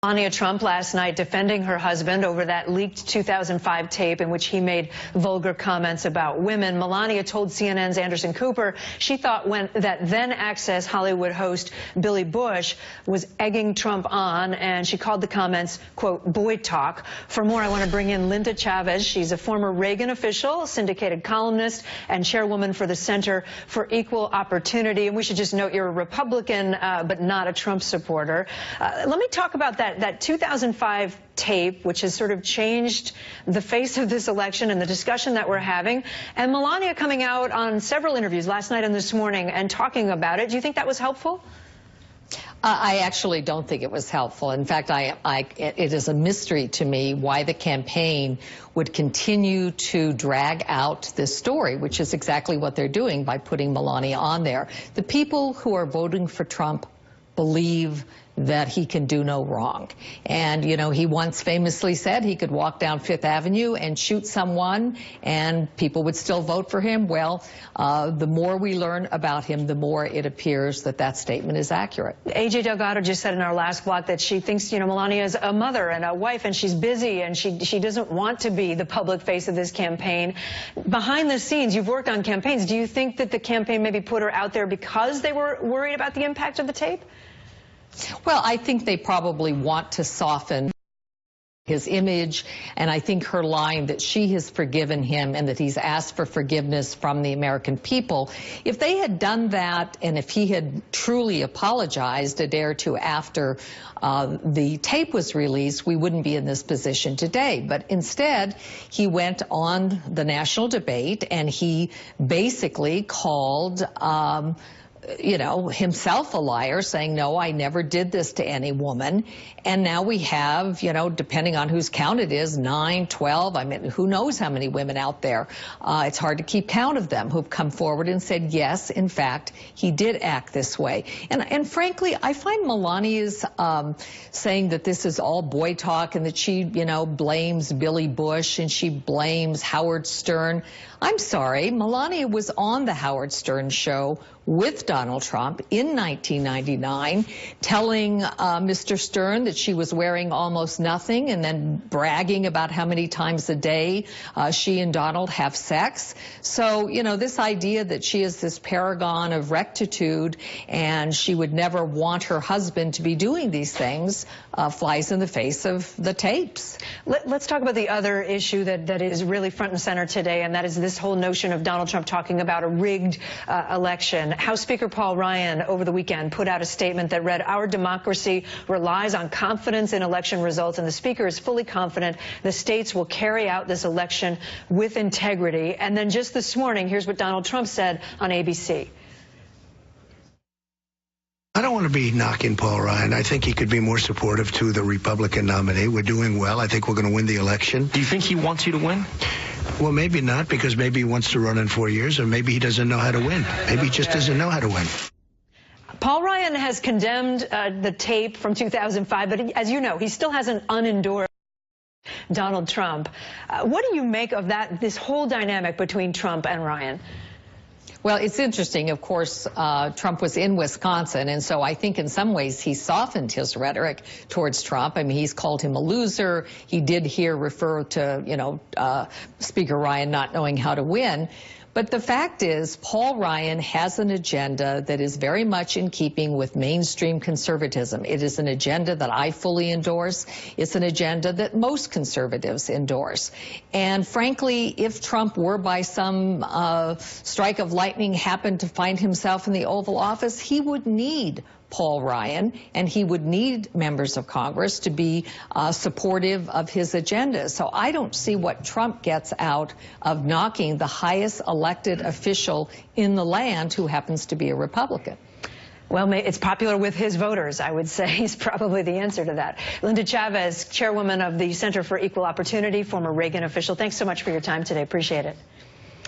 Melania Trump last night defending her husband over that leaked 2005 tape in which he made vulgar comments about women. Melania told CNN's Anderson Cooper she thought that then Access Hollywood host Billy Bush was egging Trump on, and she called the comments, quote, boy talk. For more, I want to bring in Linda Chavez. She's a former Reagan official, syndicated columnist, and chairwoman for the Center for Equal Opportunity. And we should just note you're a Republican, but not a Trump supporter. Let me talk about that 2005 tape, which has sort of changed the face of this election and the discussion that we're having. And Melania coming out on several interviews last night and this morning and talking about it. Do you think that was helpful? I actually don't think it was helpful. In fact, it is a mystery to me why the campaign would continue to drag out this story, which is exactly what they're doing by putting Melania on there. The people who are voting for Trump believe that he can do no wrong. And, you know, he once famously said he could walk down Fifth Avenue and shoot someone and people would still vote for him. Well, the more we learn about him, the more it appears that that statement is accurate. A.J. Delgado just said in our last block that she thinks, you know, Melania is a mother and a wife and she's busy and she doesn't want to be the public face of this campaign. Behind the scenes, you've worked on campaigns. Do you think that the campaign maybe put her out there because they were worried about the impact of the tape? Well, I think they probably want to soften his image, and I think her line that she has forgiven him and that he's asked for forgiveness from the American people, if they had done that and if he had truly apologized a day or two after the tape was released, we wouldn't be in this position today. But instead, he went on the national debate and he basically called you know, himself a liar, saying, no, I never did this to any woman. And now we have, you know, depending on whose count it is, 9, 12, I mean, who knows how many women out there. It's hard to keep count of them who've come forward and said, yes, in fact, he did act this way. And frankly, I find Melania's saying that this is all boy talk and that she, you know, blames Billy Bush and she blames Howard Stern. I'm sorry, Melania was on the Howard Stern show with Donald Trump in 1999, telling Mr. Stern that she was wearing almost nothing and then bragging about how many times a day she and Donald have sex. So, you know, this idea that she is this paragon of rectitude and she would never want her husband to be doing these things flies in the face of the tapes. Let's talk about the other issue that is really front and center today, and that is this whole notion of Donald Trump talking about a rigged election. House Speaker Paul Ryan over the weekend put out a statement that read, our democracy relies on confidence in election results, and the Speaker is fully confident the states will carry out this election with integrity. And then just this morning, here's what Donald Trump said on ABC. I don't want to be knocking Paul Ryan. I think he could be more supportive to the Republican nominee. We're doing well. I think we're going to win the election. Do you think he wants you to win? Well, maybe not, because maybe he wants to run in 4 years, or maybe he doesn't know how to win. Maybe he just doesn't know how to win. Paul Ryan has condemned the tape from 2005, but as you know, he still hasn't unendorsed Donald Trump. What do you make of this whole dynamic between Trump and Ryan? Well, it's interesting. Of course, Trump was in Wisconsin, and so I think in some ways he softened his rhetoric towards Trump. I mean, he's called him a loser. He did here refer to, you know, Speaker Ryan not knowing how to win. But the fact is, Paul Ryan has an agenda that is very much in keeping with mainstream conservatism. It is an agenda that I fully endorse. It's an agenda that most conservatives endorse. And frankly, if Trump were by some strike of lightning happened to find himself in the Oval Office, he would need Paul Ryan, and he would need members of Congress to be supportive of his agenda. So I don't see what Trump gets out of knocking the highest elected official in the land who happens to be a Republican. Well, it's popular with his voters, I would say. He's probably the answer to that. Linda Chavez, chairwoman of the Center for Equal Opportunity, former Reagan official. Thanks so much for your time today. Appreciate it.